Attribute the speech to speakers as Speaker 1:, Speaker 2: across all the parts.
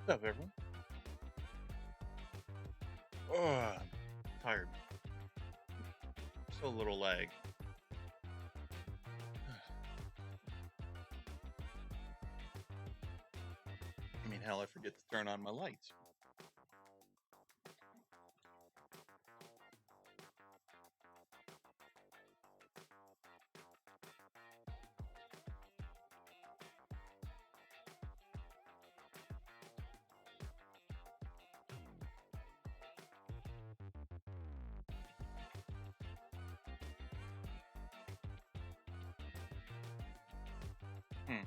Speaker 1: What's up, everyone? Oh, I'm tired. Still a little lag. I mean, hell, I forget to turn on my lights. Hmm.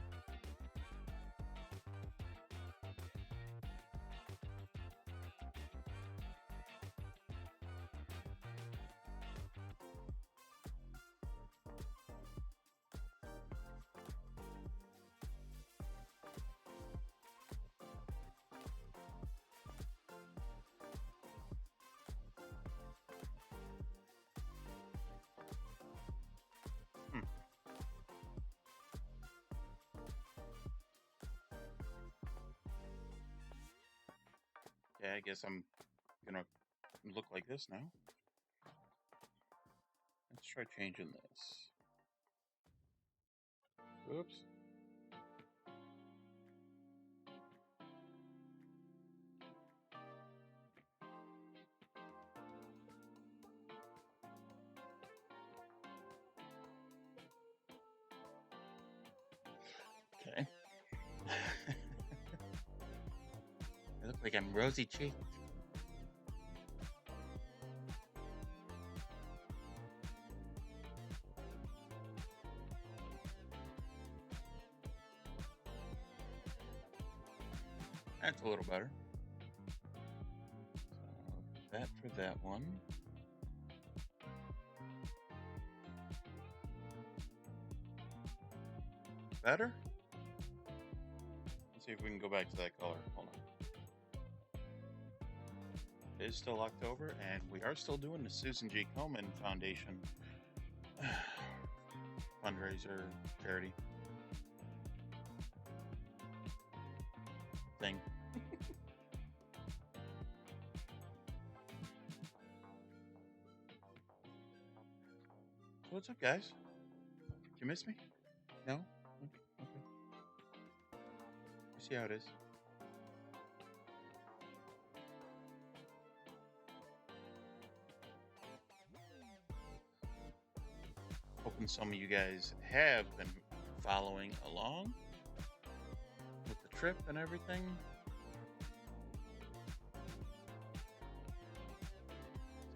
Speaker 1: Hmm. Yeah, I guess I'm gonna look like this now. Let's try changing this. Oops. Okay. I look like I'm rosy cheeked. That's a little better. So that for that one. Better? Let's see if we can go back to that color. Hold on. It is still October, and we are still doing the Susan G. Komen Foundation fundraiser charity thing. So what's up, guys? Did you miss me? No? Okay. You see how it is. Hoping some of you guys have been following along with the trip and everything.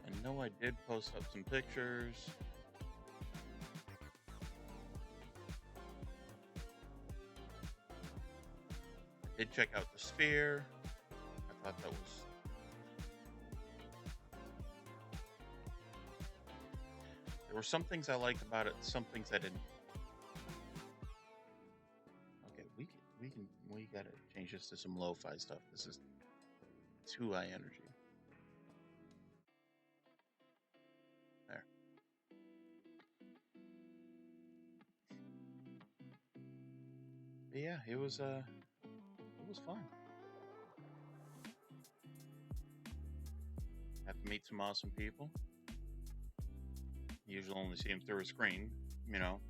Speaker 1: I know I did post up some pictures. I did check out the sphere. I thought that was... There were some things I liked about it, some things I didn't. Okay, we gotta change this to some lo-fi stuff. This is too high energy. There. But yeah, it was fun. Have to meet some awesome people. You usually only see them through a screen, you know.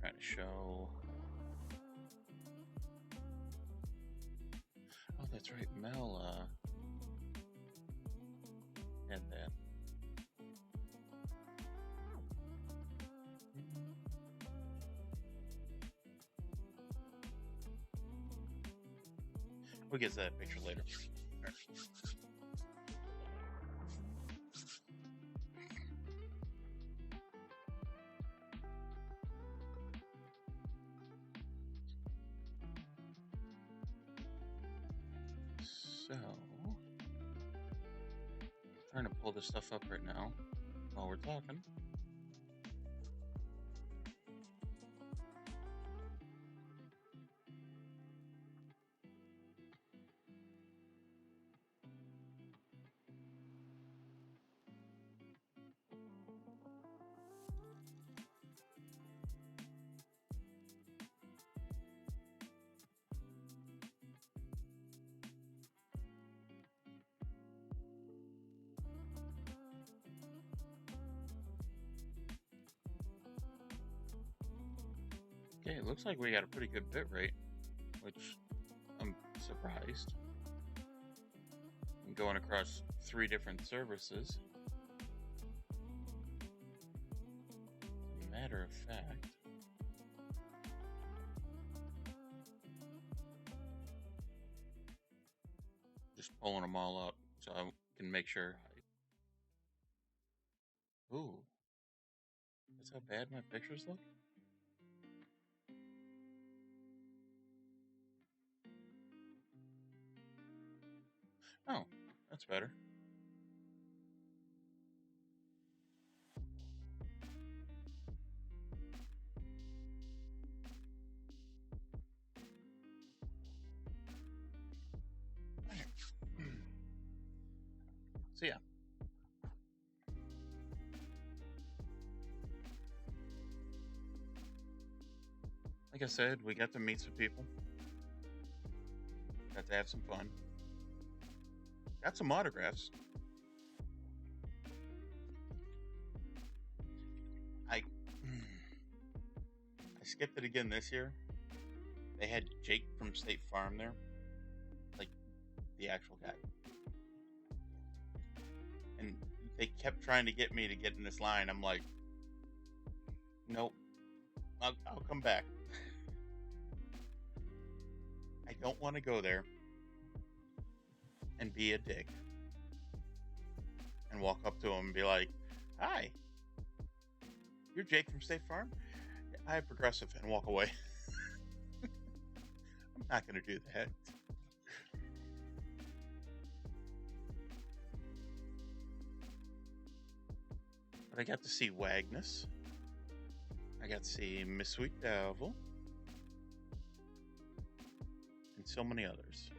Speaker 1: Trying to show. Oh, that's right. Mel had that. We'll get to that picture later. So, trying to pull this stuff up right now while we're talking. Okay, it looks like we got a pretty good bit rate, which I'm surprised. I'm going across 3 different services. Matter of fact, just pulling them all up so I can make sure. Ooh, that's how bad my pictures look? Oh, that's better. So yeah. Like I said, we got to meet some people. Got to have some fun. Got some autographs. I skipped it again this year. They had Jake from State Farm there. Like, the actual guy. And they kept trying to get me to get in this line. I'm like, nope. I'll come back. I don't want to go there and be a dick and walk up to him and be like, hi, you're Jake from State Farm? I have Progressive, and walk away. I'm not going to do that. But I got to see Wagnus. I got to see Miss Sweet Devil. And so many others.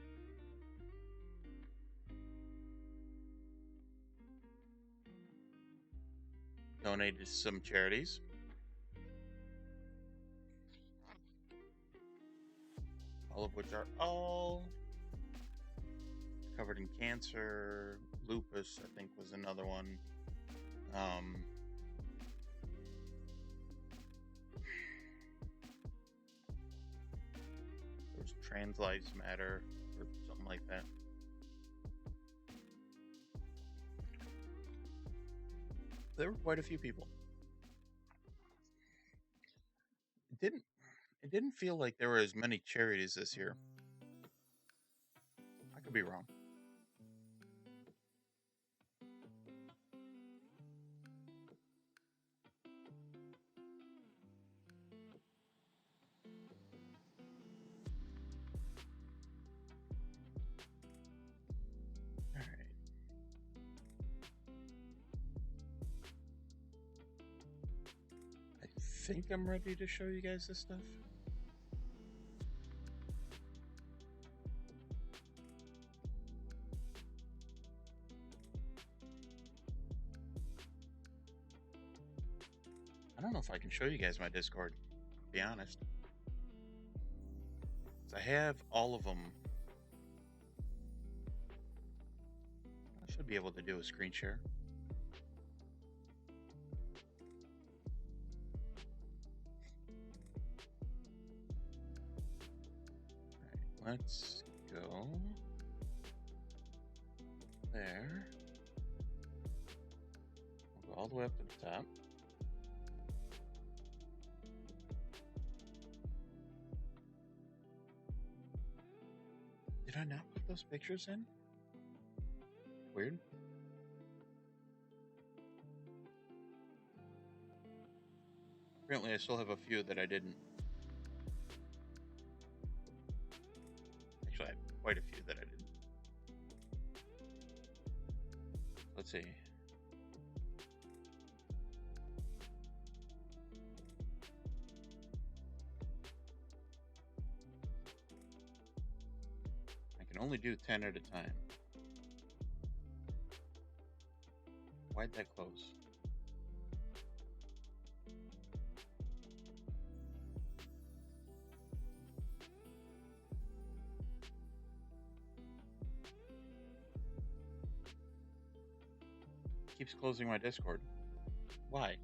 Speaker 1: Donated to some charities. All of which are all covered in cancer. Lupus, I think, was another one. There was Trans Lives Matter or something like that. There were quite a few people. It didn't feel like there were as many charities this year. I could be wrong. Alright. I think I'm ready to show you guys this stuff. I don't know if I can show you guys my Discord, to be honest. I have all of them. I should be able to do a screen share. Alright, let's go there. We'll go all the way up to the top. Did I not put those pictures in? Weird. Apparently I still have a few that I didn't. Actually, I have quite a few that I didn't. Let's see. I can only do 10 at a time. Why'd that close? Keeps closing my Discord. Why?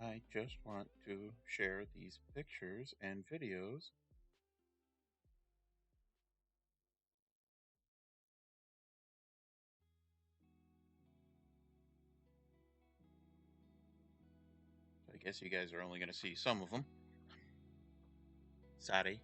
Speaker 1: I just want to share these pictures and videos. I guess you guys are only going to see some of them. Sorry.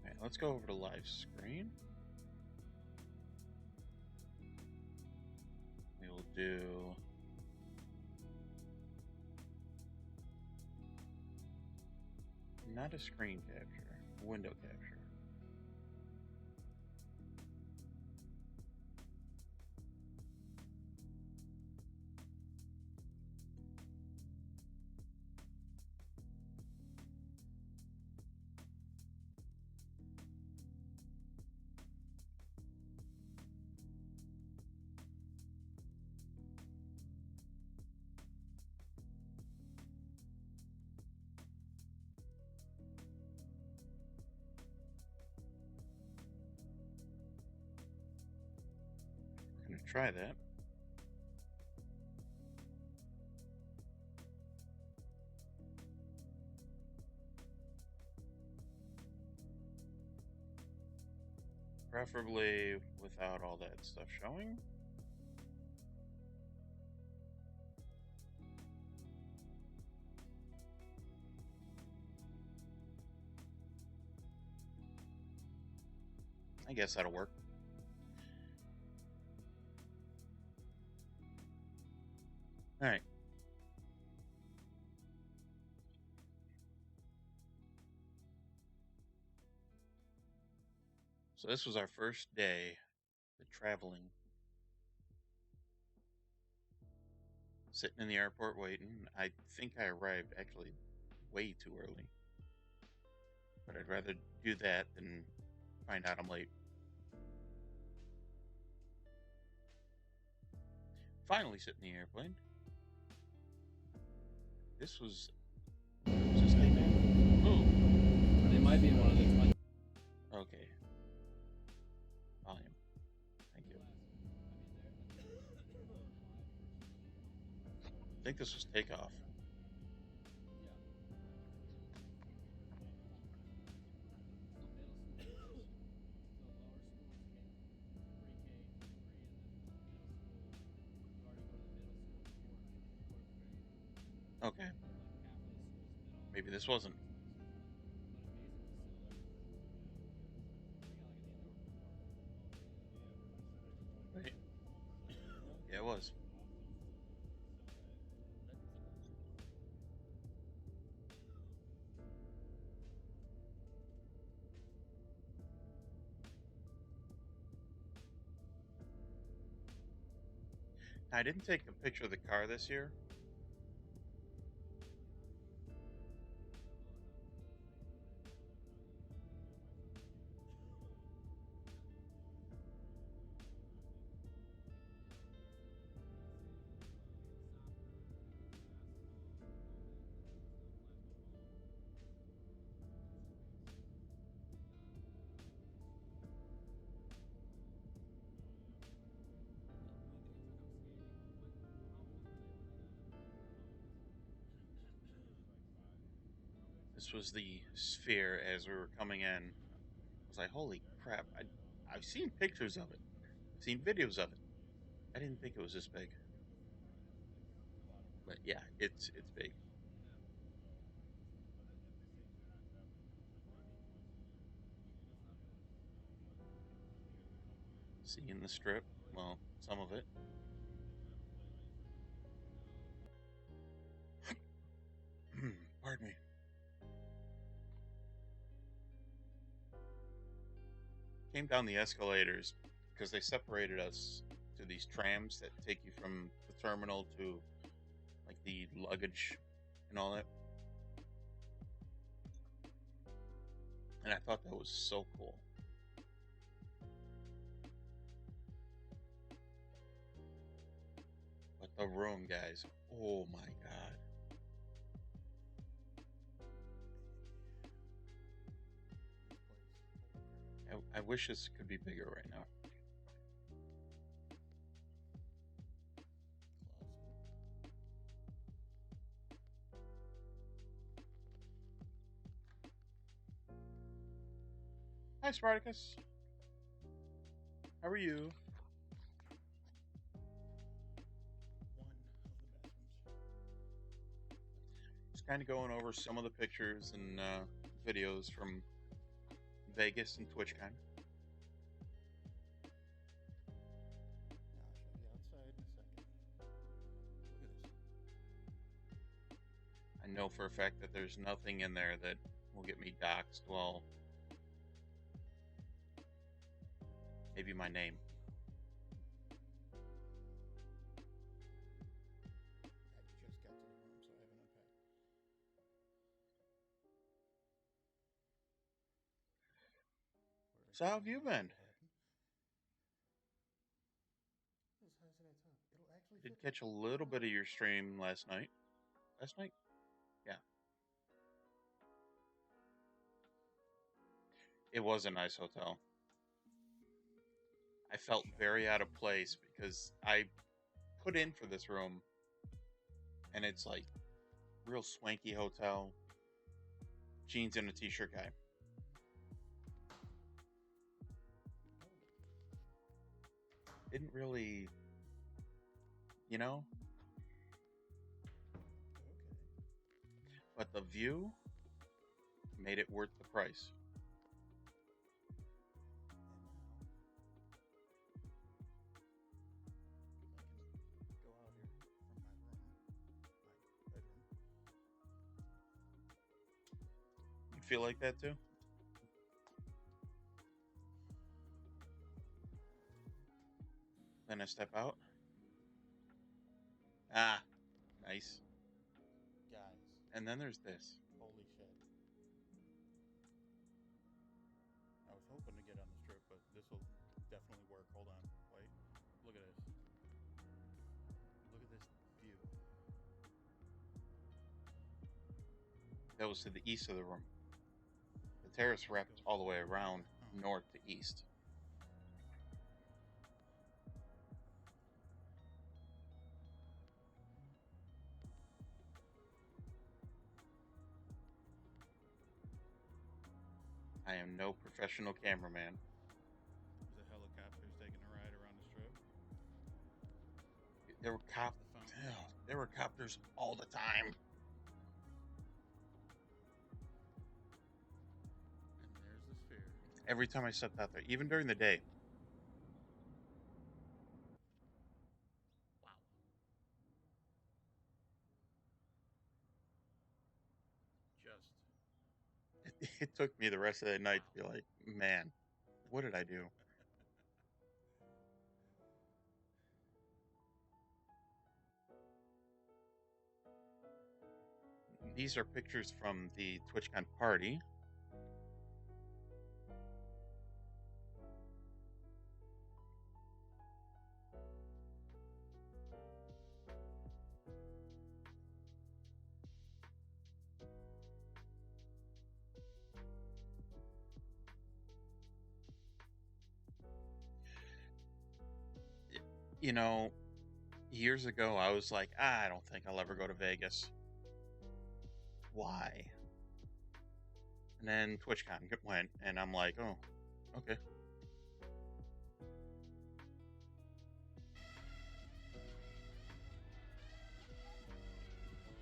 Speaker 1: Alright, let's go over to live screen. We will do not a screen capture, a window capture. I'm going to try that. Preferably without all that stuff showing. I guess that'll work. All right. So this was our first day, the traveling. Sitting in the airport waiting. I think I arrived actually way too early. But I'd rather do that than find out I'm late. Finally sitting in the airplane. This was this thing now?
Speaker 2: Ooh. It might be one of the 20.
Speaker 1: Okay. Volume. Thank you. I think this was takeoff. Okay. Maybe this wasn't. Right. Yeah, it was. I didn't take a picture of the car this year. This was the sphere as we were coming in. I was like, holy crap. I've seen pictures of it. I've seen videos of it. I didn't think it was this big. But yeah, it's big. Seeing the strip, well, some of it. Pardon me. Came down the escalators because they separated us to these trams that take you from the terminal to like the luggage and all that. And I thought that was so cool. The room, guys. Oh my god. I wish this could be bigger right now. Hi, Spartacus. How are you? Just kind of going over some of the pictures and videos from Vegas and Twitchcon.
Speaker 2: I'll show you outside in a second. Look at this.
Speaker 1: I know for a fact that there's nothing in there that will get me doxxed. Well, maybe my name.
Speaker 2: I just got to the room, so I haven't unpacked.
Speaker 1: So how have you been? Did catch a little bit of your stream last night. Last night? Yeah. It was a nice hotel. I felt very out of place because I put in for this room and it's like real swanky hotel, jeans and a t-shirt guy. Didn't really, you know?
Speaker 2: Okay.
Speaker 1: But the view made it worth the price. Feel like that too? Then I step out. Ah, nice.
Speaker 2: Guys.
Speaker 1: And then there's this.
Speaker 2: Holy shit. I was hoping to get on the strip, but this will definitely work. Hold on. Wait. Look at this. Look at this view.
Speaker 1: That was to the east of the room. The terrace wrapped all the way around, north to east. I am no professional cameraman.
Speaker 2: The helicopters taking a ride around the strip.
Speaker 1: There were copters all the time.
Speaker 2: And there's the sphere.
Speaker 1: Every time I stepped out there, even during the day.
Speaker 2: Wow. Just.
Speaker 1: It took me the rest of the night to be like, man, what did I do? These are pictures from the Twitchcon party. You know, years ago, I was like, I don't think I'll ever go to Vegas. Why? And then TwitchCon went, and I'm like, oh, okay.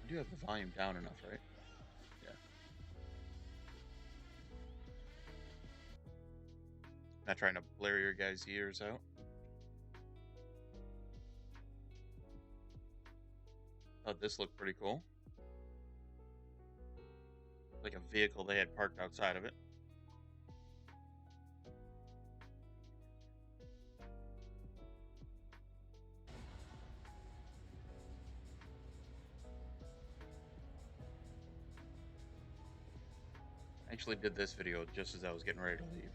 Speaker 1: I do have the volume down enough, right? Yeah. Not trying to blare your guys' ears out. Thought this looked pretty cool. Like a vehicle they had parked outside of it. I actually did this video just as I was getting ready to leave.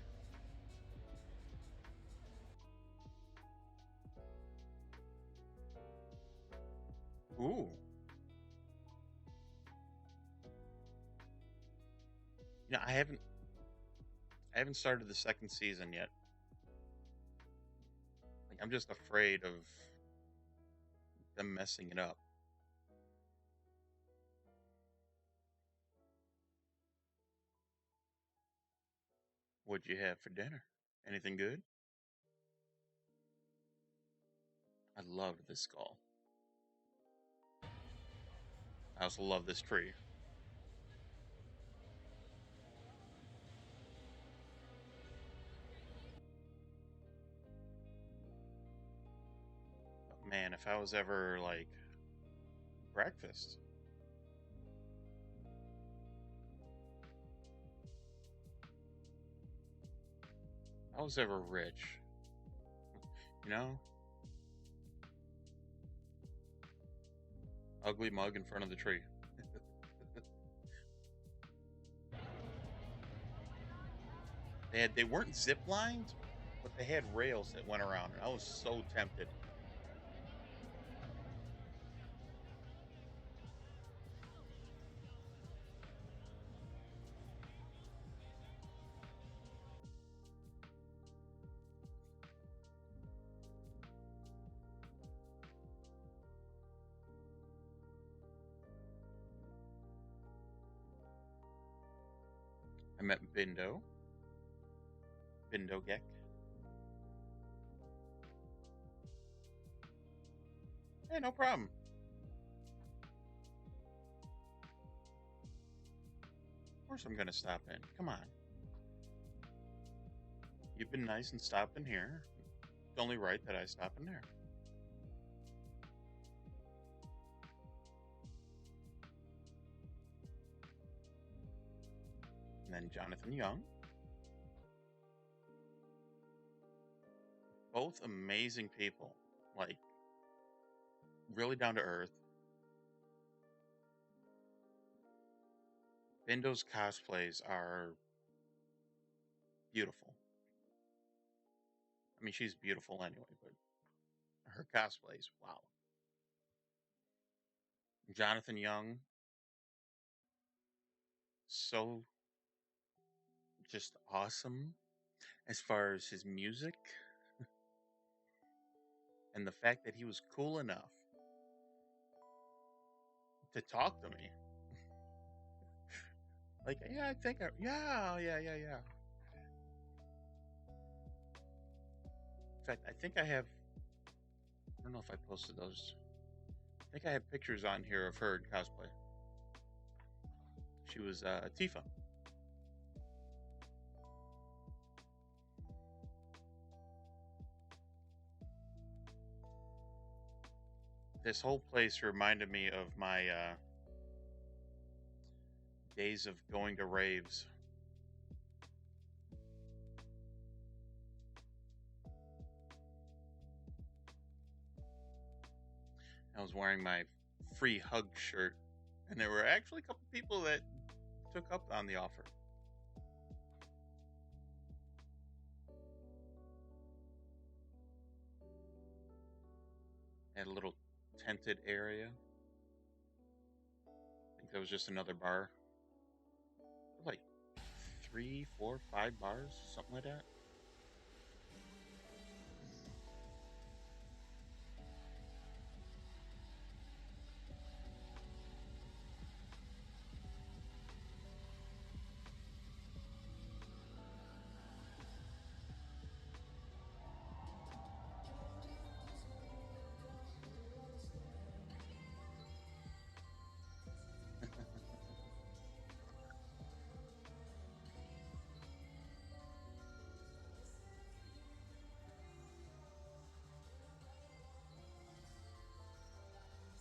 Speaker 1: I haven't started the second season yet. Like, I'm just afraid of them messing it up. What'd you have for dinner? Anything good? I loved this skull. I also love this tree. But man, if I was ever like breakfast, I was ever rich, you know? Ugly mug in front of the tree. They weren't zip lined, but they had rails that went around, and I was so tempted. I met Bindo Geck. Hey, no problem. Of course I'm gonna stop in. Come on. You've been nice and stopped in here. It's only right that I stop in there. And then Jonathan Young. Both amazing people. Like, really down to earth. Bindo's cosplays are beautiful. I mean, she's beautiful anyway, but her cosplays, wow. Jonathan Young, so just awesome as far as his music and the fact that he was cool enough to talk to me. Like, yeah, I think, yeah. In fact, I think I have, I don't know if I posted those. I think I have pictures on here of her in cosplay. She was Tifa. This whole place reminded me of my days of going to raves. I was wearing my free hug shirt, and there were actually a couple people that took up on the offer. Had a little tented area. I think that was just another bar. Like 3, 4, 5 bars, something like that.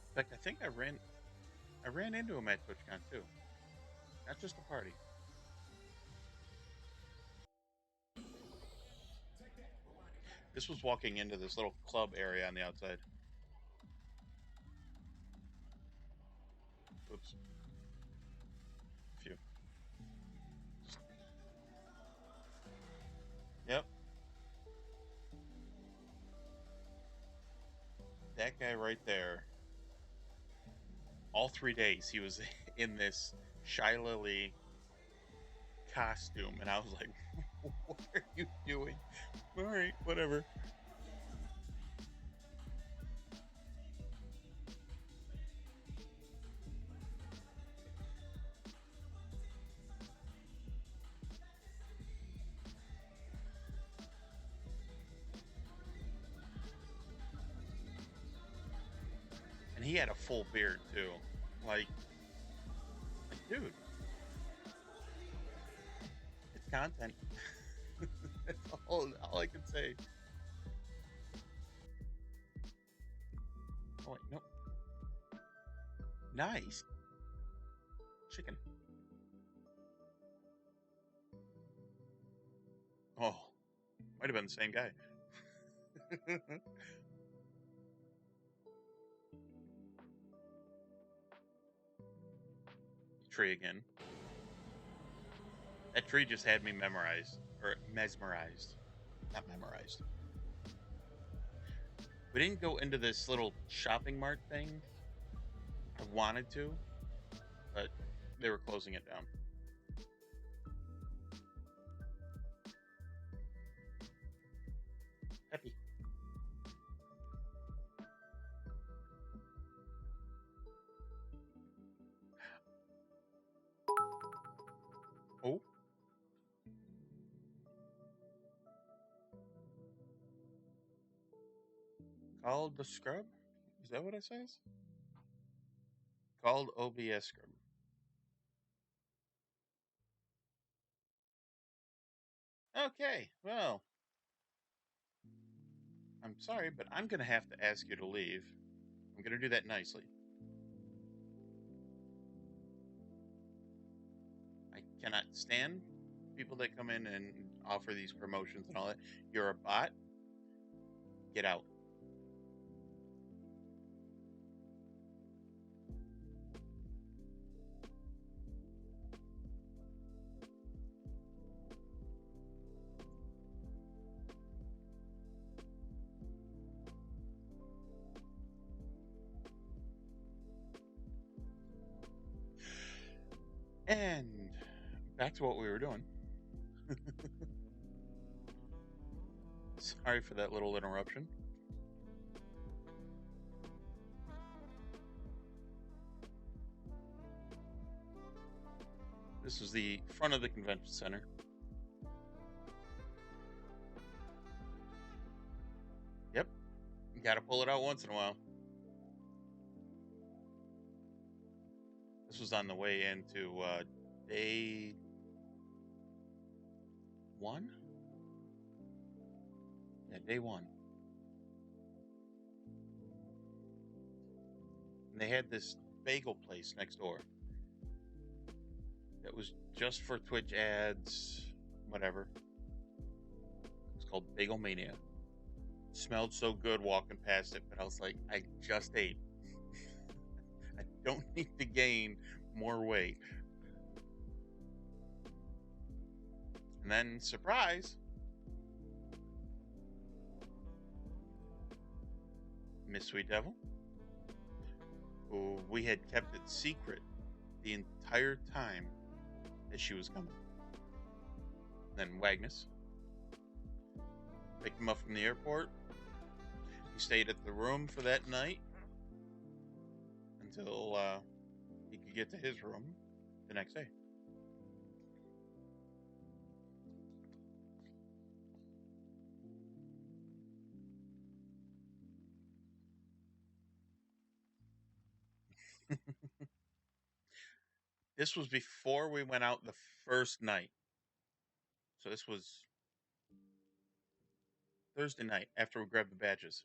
Speaker 1: In fact, I think I ran into him at Twitchcon too. Not just a party. This was walking into this little club area on the outside. Oops. Phew. Yep. That guy right there. All 3 days he was in this Shy Lily costume, and I was like, "What are you doing?" All right, whatever. And he had a full beard too, like dude, it's content. That's all I can say. Oh wait, no, nice chicken. Oh, might have been the same guy. Tree again. That tree just had me memorized or mesmerized, not memorized. We didn't go into this little shopping mart thing. I wanted to, but they were closing it down. Happy. Oh, called the scrub? Is that what it says? Called OBS scrub. Okay, well, I'm sorry, but I'm going to have to ask you to leave. I'm going to do that nicely. I cannot stand people that come in and offer these promotions and all that. You're a bot. Get out. And back to what we were doing. Sorry for that little interruption. This is the front of the convention center. Yep. You gotta pull it out once in a while. This was on the way into day 1? Yeah, day 1. And they had this bagel place next door that was just for Twitch ads, whatever. It's called Bagel Mania. It smelled so good walking past it, but I was like, I just ate. I don't need to gain more weight. And then, surprise, Miss Sweet Devil, who we had kept it secret the entire time that she was coming. Then Wagnus picked him up from the airport. He stayed at the room for that night until he could get to his room the next day. This was before we went out the first night. So this was Thursday night after we grabbed the badges.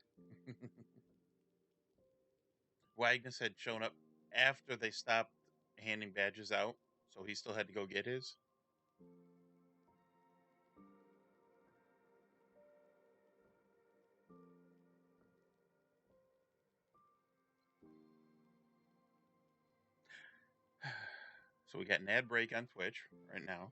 Speaker 1: Wagnus had shown up after they stopped handing badges out, so he still had to go get his. So we got an ad break on Twitch right now.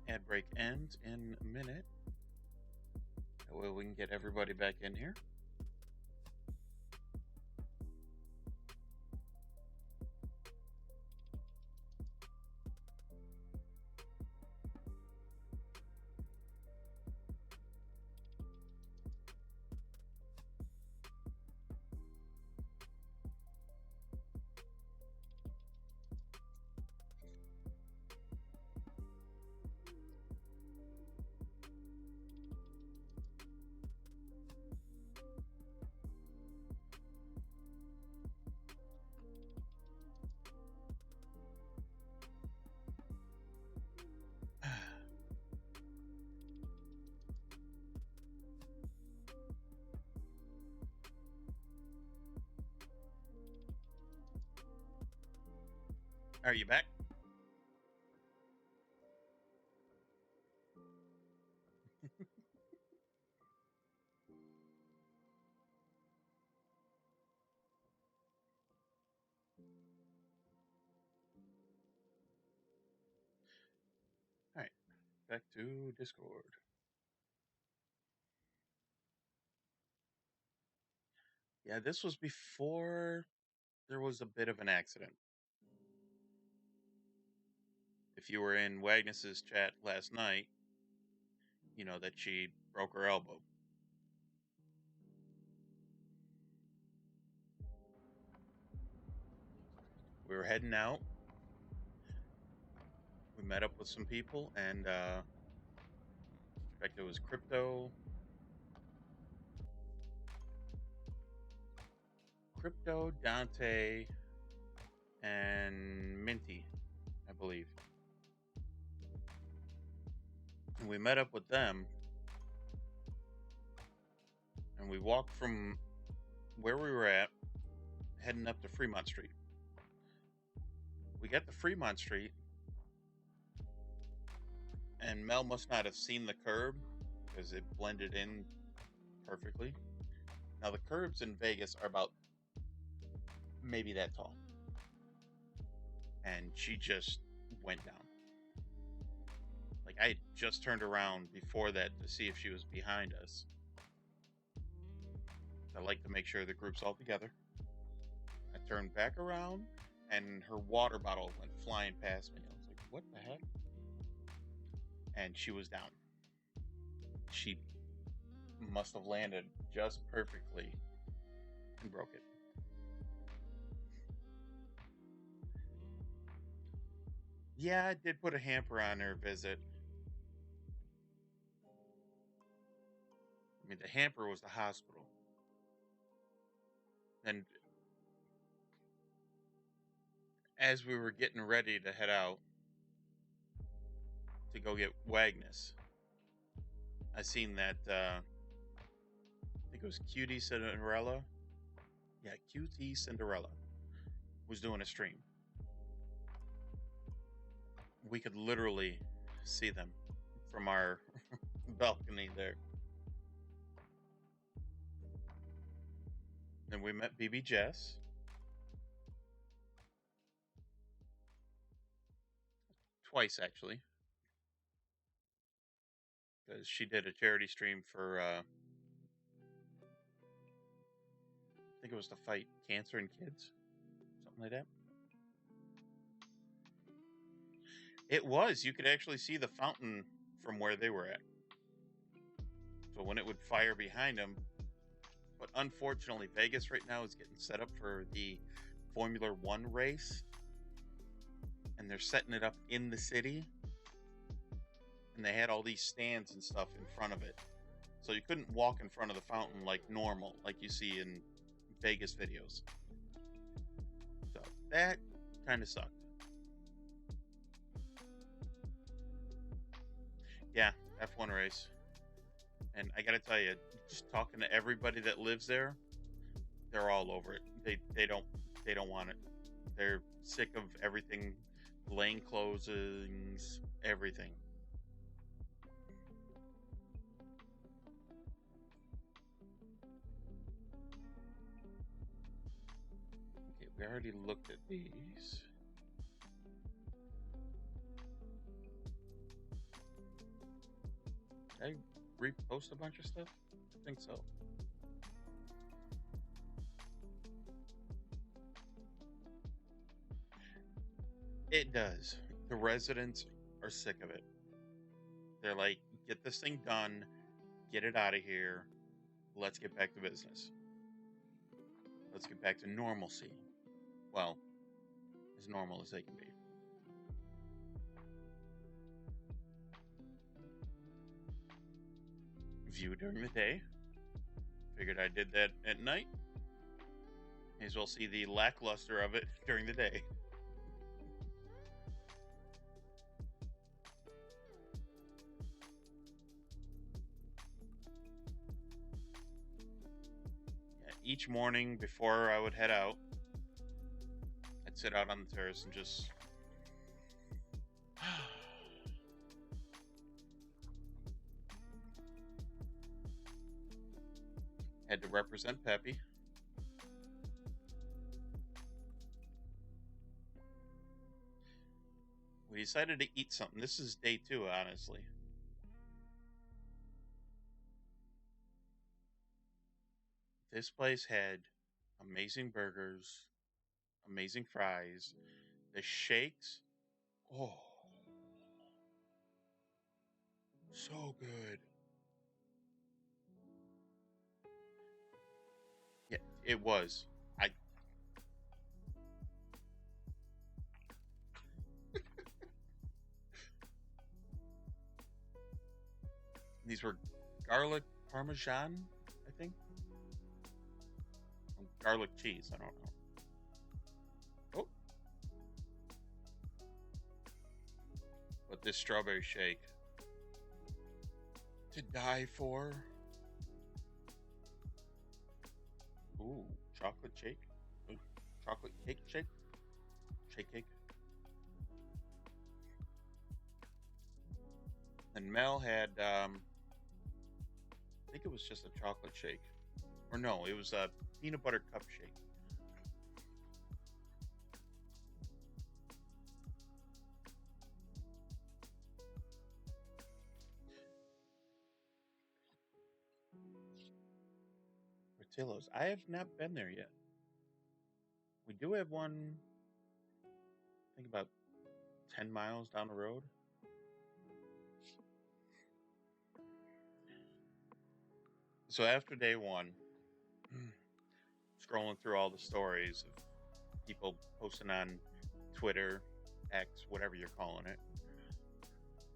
Speaker 1: Ad break ends in a minute. That way we can get everybody back in here. Are you back? All right, back to Discord. Yeah, this was before there was a bit of an accident. If you were in Wagnus's chat last night, you know that she broke her elbow. We were heading out. We met up with some people, and in fact, it was Crypto, Dante, and Minty, I believe. And we met up with them, and we walked from where we were at, heading up to Fremont Street. We got to Fremont Street, and Mel must not have seen the curb because it blended in perfectly. Now, the curbs in Vegas are about maybe that tall. And she just went down. Like, I had just turned around before that to see if she was behind us. I like to make sure the group's all together. I turned back around, and her water bottle went flying past me. I was like, what the heck? And she was down. She must have landed just perfectly and broke it. Yeah, I did put a hamper on her visit. I mean, the hamper was the hospital. And as we were getting ready to head out to go get Wagnus, I seen that, I think it was Cutie Cinderella. Yeah, Cutie Cinderella was doing a stream. We could literally see them from our balcony there. Then we met BB Jess. Twice, actually. Because she did a charity stream for, I think it was to fight cancer in kids. Something like that. It was. You could actually see the fountain from where they were at. So when it would fire behind them. But unfortunately, Vegas right now is getting set up for the Formula One race. And they're setting it up in the city. And they had all these stands and stuff in front of it. So you couldn't walk in front of the fountain like normal, like you see in Vegas videos. So that kind of sucked. Yeah, F1 race. And I gotta tell you, just talking to everybody that lives there, they're all over it. They don't want it. They're sick of everything, lane closings, everything. Okay, we already looked at these. I repost a bunch of stuff? I think so. It does. The residents are sick of it. They're like, get this thing done, get it out of here, let's get back to business. Let's get back to normalcy. Well, as normal as they can be. View during the day. Figured I did that at night. May as well see the lackluster of it during the day. Each morning before I would head out, I'd sit out on the terrace and just had to represent Peppy. We decided to eat something. This is day 2, honestly. This place had amazing burgers, amazing fries, the shakes. Oh, so good. Yeah, it was. These were garlic parmesan, I think. Garlic cheese, I don't know. Oh. But this strawberry shake, to die for. Ooh, chocolate shake. Ooh, chocolate cake shake. Shake cake. And Mel had, I think it was just a chocolate shake. Or no, it was a peanut butter cup shake. Portillo's. I have not been there yet. We do have one, I think about 10 miles down the road. So after day 1, scrolling through all the stories of people posting on Twitter, X, whatever you're calling it,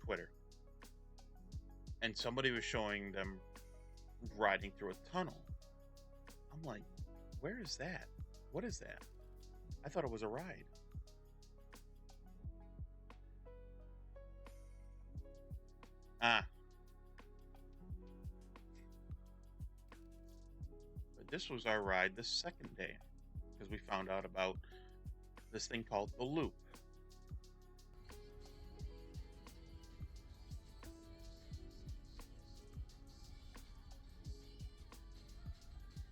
Speaker 1: Twitter. And somebody was showing them riding through a tunnel. I'm like, where is that? What is that? I thought it was a ride. Ah. But this was our ride the second day, because we found out about this thing called the Loop.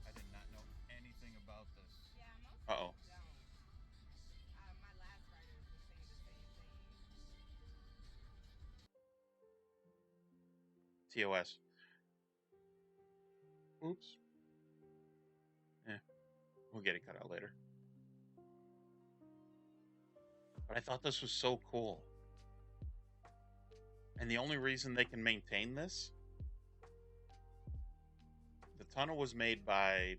Speaker 2: I did not know anything about this.
Speaker 3: Yeah, most
Speaker 1: Uh-oh.
Speaker 3: people don't. My last writer was saying the same thing.
Speaker 1: TOS. Oops. We'll get it cut out later. But I thought this was so cool. And the only reason they can maintain this, the tunnel was made by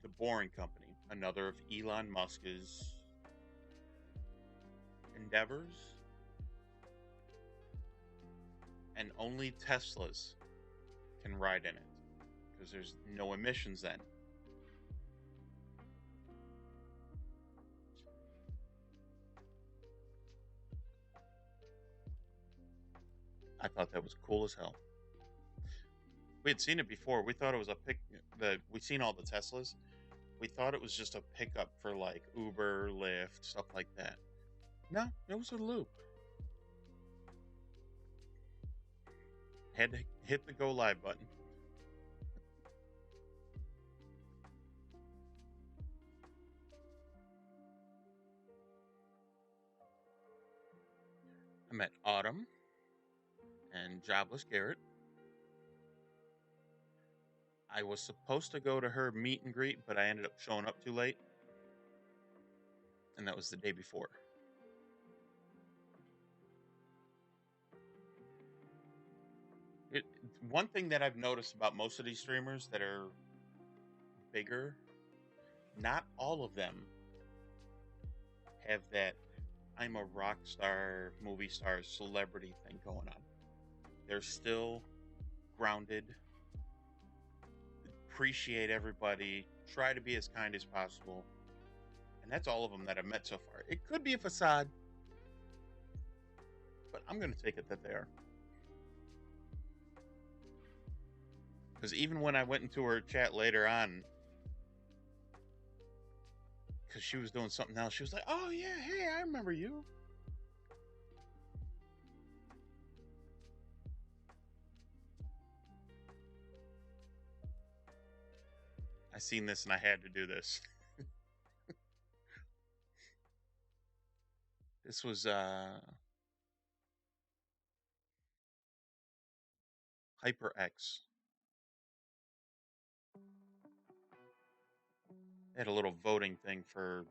Speaker 1: the Boring Company, another of Elon Musk's endeavors. And only Teslas can ride in it, because there's no emissions then. I thought that was cool as hell. We had seen it before. We thought it was we'd seen all the Teslas. We thought it was just a pickup for like Uber, Lyft, stuff like that. No, it was a Loop. Had to hit the go live button. I met Autumn and Jobless Garrett. I was supposed to go to her meet and greet, but I ended up showing up too late. And that was the day before. One thing that I've noticed about most of these streamers that are bigger, not all of them have that I'm a rock star, movie star, celebrity thing going on. They're still grounded, appreciate everybody, try to be as kind as possible. And that's all of them that I've met so far. It could be a facade, but I'm going to take it that they are. Because even when I went into her chat later on, because she was doing something else, she was like, "Oh yeah, hey, I remember you." I seen this and I had to do this. This was HyperX. They had a little voting thing for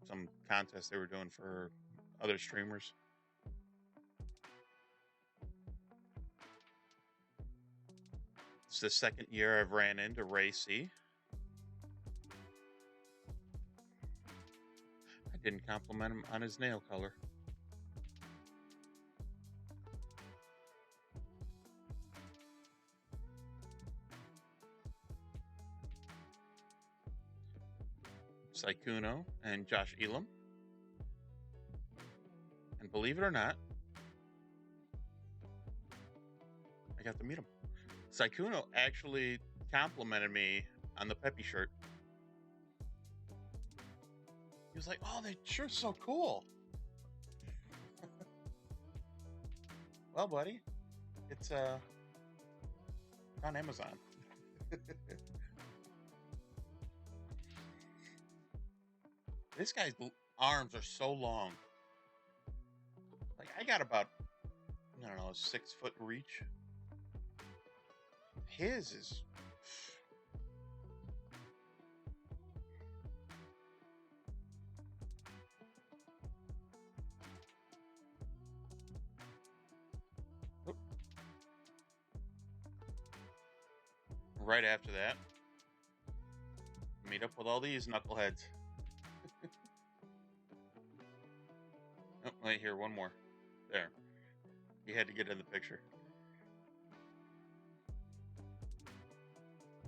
Speaker 1: some contest they were doing for other streamers. It's the second year I've ran into Ray C. I didn't compliment him on his nail color. Saikuno and Josh Elam. And believe it or not, I got to meet him. Saikuno actually complimented me on the Peppy shirt. He was like, "Oh, that shirt's so cool." Well, buddy, it's on Amazon. This guy's arms are so long. Like, I got about, I don't know, 6 foot reach. His is... Oop. Right after that, meet up with all these knuckleheads. Oh, wait, here, one more. There. He had to get in the picture.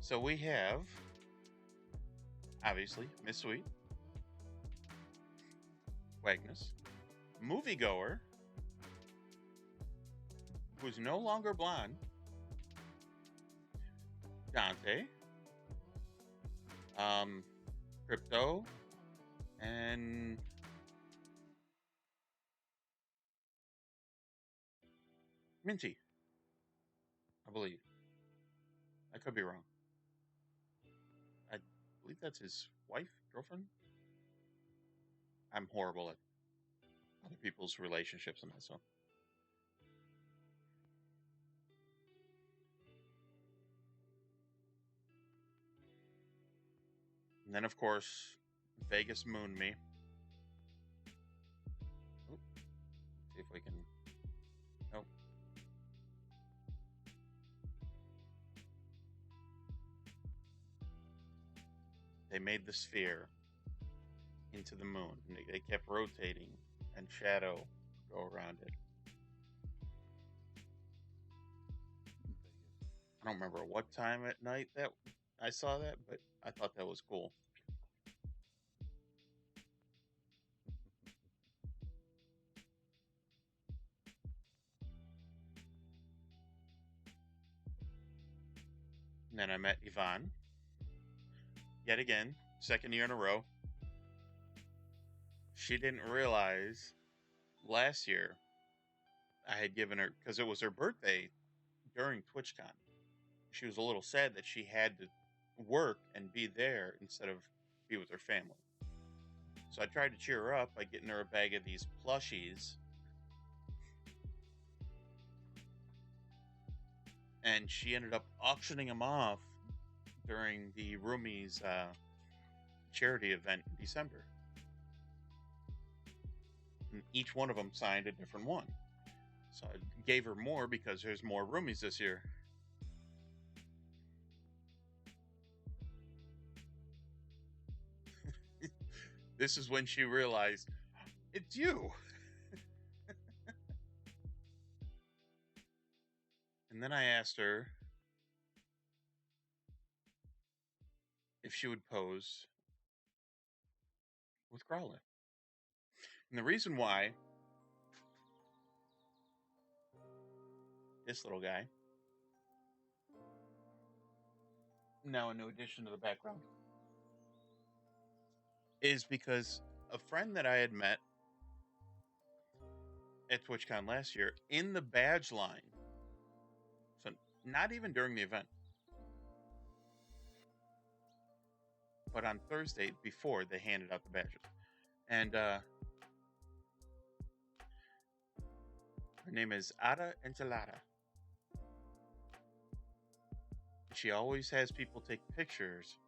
Speaker 1: So we have, obviously, Miss Sweet, Wagnus, moviegoer, who's no longer blonde, Dante, Crypto, and Minty, I believe. I could be wrong. I believe that's his wife, girlfriend. I'm horrible at other people's relationships and that, so. And then, of course, Vegas mooned me. Oop. See if we can... Nope. They made the sphere into the moon. And they kept rotating, and shadow go around it. I don't remember what time at night that I saw that, but I thought that was cool. And then I met Yvonne. Yet again, second year in a row. She didn't realize last year I had given her, because it was her birthday during Twitchcon. She was a little sad that she had to work and be there instead of be with her family. So I tried to cheer her up by getting her a bag of these plushies. And she ended up auctioning them off during the Roomies charity event in December. And each one of them signed a different one. So I gave her more because there's more Roomies this year. This is when she realized, it's you. And then I asked her if she would pose with Growlithe. And the reason why this little guy, now a new addition to the background, is because a friend that I had met at Twitchcon last year in the badge line, so not even during the event, but on Thursday before they handed out the badges. And her name is Ada Enchilada. She always has people take pictures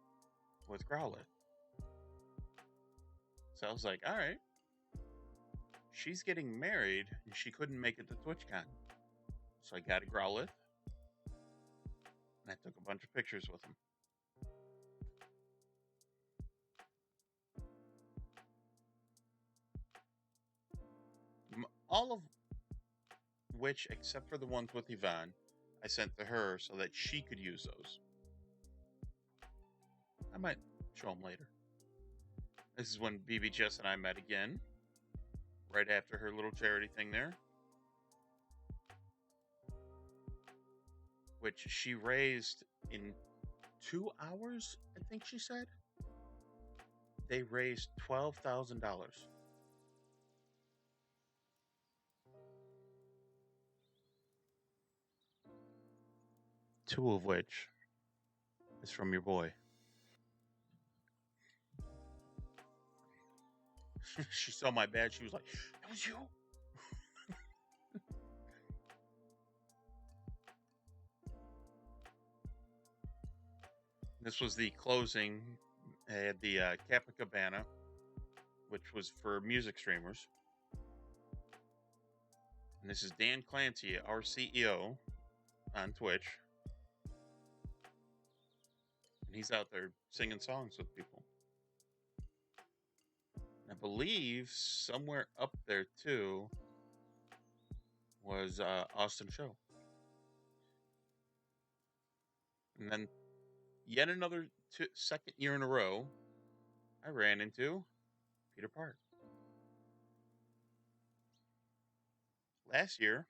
Speaker 1: with Growlithe. So I was like, all right. She's getting married and she couldn't make it to TwitchCon. So I got a Growlithe and I took a bunch of pictures with him. All of which, except for the ones with Yvonne, I sent to her so that she could use those. I might show them later. This is when BB Jess and I met again, right after her little charity thing there, which she raised in 2 hours, I think she said. They raised $12,000. Two of which is from your boy. She saw my badge. She was like, "That was you?" This was the closing. I had the Kappa Cabana, which was for music streamers. And this is Dan Clancy, our CEO on Twitch. And he's out there singing songs with people. I believe somewhere up there too was Austin Show. And then yet another second year in a row, I ran into Peter Park. Last year,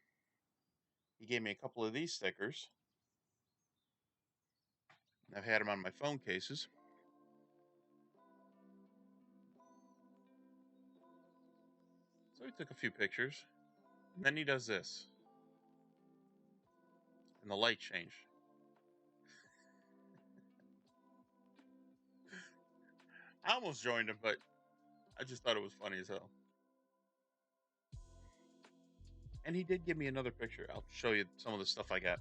Speaker 1: he gave me a couple of these stickers. I've had them on my phone cases. So he took a few pictures. And then he does this. And the light changed. I almost joined him, but I just thought it was funny as hell. And he did give me another picture. I'll show you some of the stuff I got.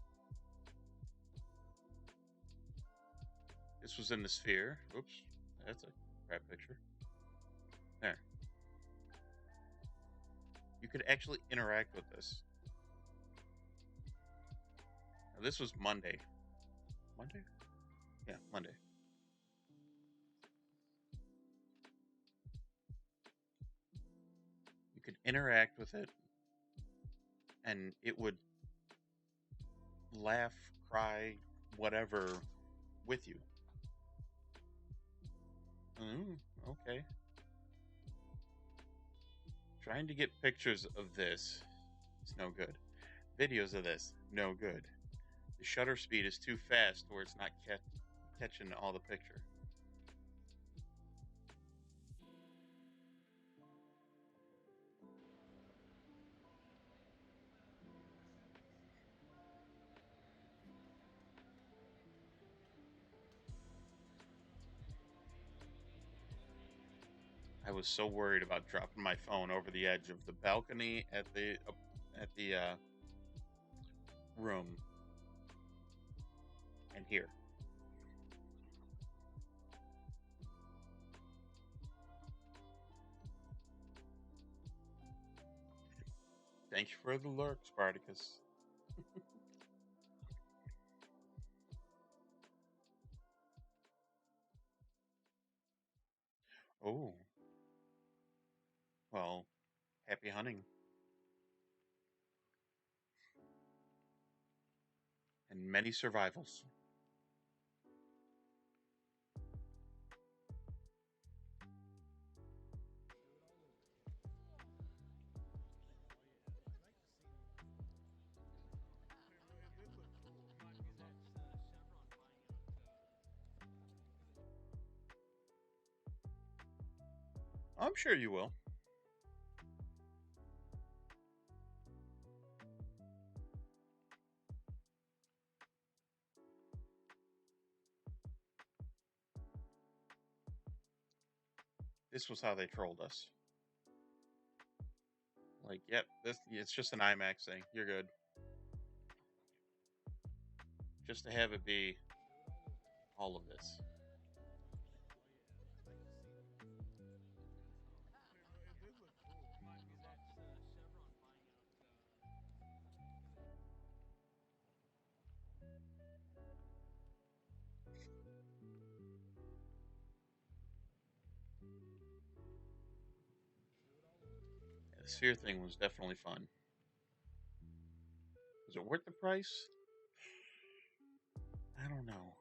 Speaker 1: This was in the sphere. Oops, that's a crap picture. There. You could actually interact with this. Now, this was Monday. Monday? Yeah, Monday. You could interact with it, and it would laugh, cry, whatever with you. Okay. Trying to get pictures of this is no good. Videos of this, no good. The shutter speed is too fast where it's not catching all the picture. I was so worried about dropping my phone over the edge of the balcony at the room and here. Thank you for the lurk, Spartacus. Oh, well, happy hunting. And many survivals. I'm sure you will. This was how they trolled us. Like, yep, it's just an IMAX thing. You're good. Just to have it be all of this. Yeah, the sphere thing was definitely fun. Was it worth the price? I don't know.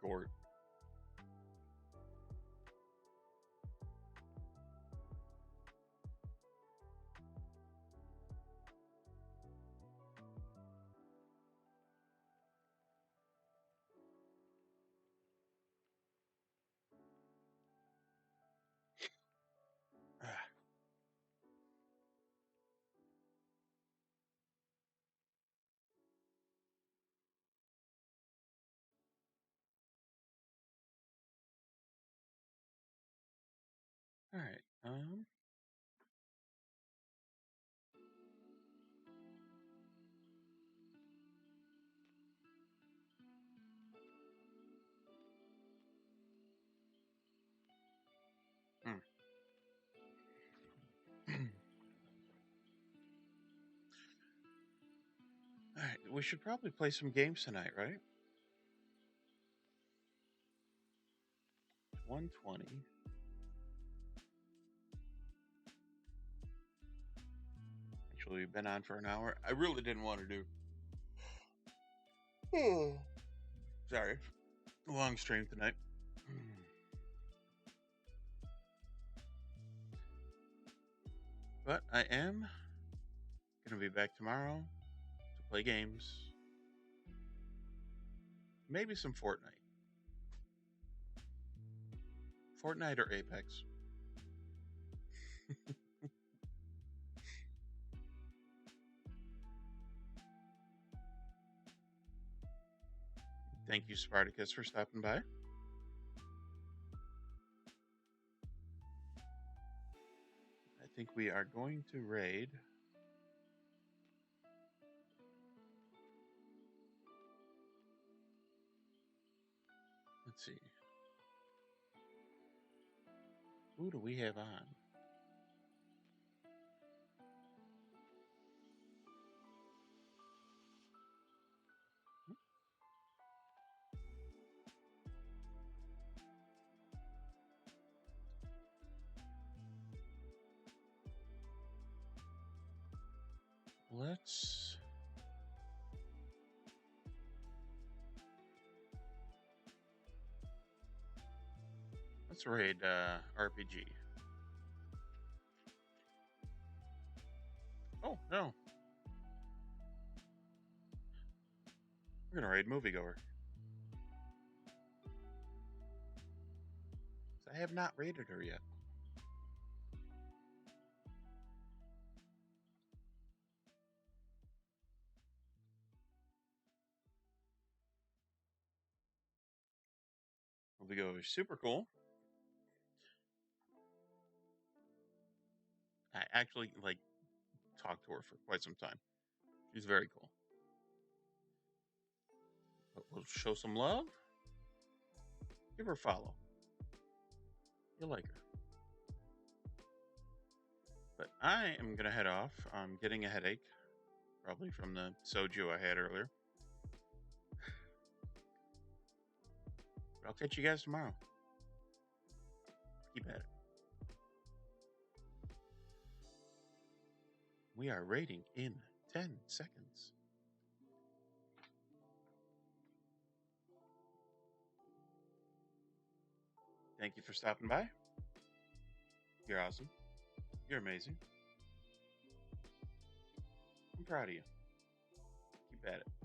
Speaker 1: Gort. All right. All right. We should probably play some games tonight, right? 120. Actually, we've been on for an hour. I really didn't want to do. Sorry. Long stream tonight. But I am going to be back tomorrow to play games. Maybe some Fortnite. Fortnite or Apex. Thank you, Spartacus, for stopping by. I think we are going to raid. Let's see. Who do we have on? Let's raid RPG. Oh, no. We're going to raid Moviegoer. I have not raided her yet. Moviegoer is super cool. I actually, talked to her for quite some time. She's very cool. But we'll show some love. Give her a follow. You'll like her. But I am going to head off. I'm getting a headache. Probably from the soju I had earlier. But I'll catch you guys tomorrow. Keep at it. We are rating in 10 seconds. Thank you for stopping by. You're awesome. You're amazing. I'm proud of you. Keep at it.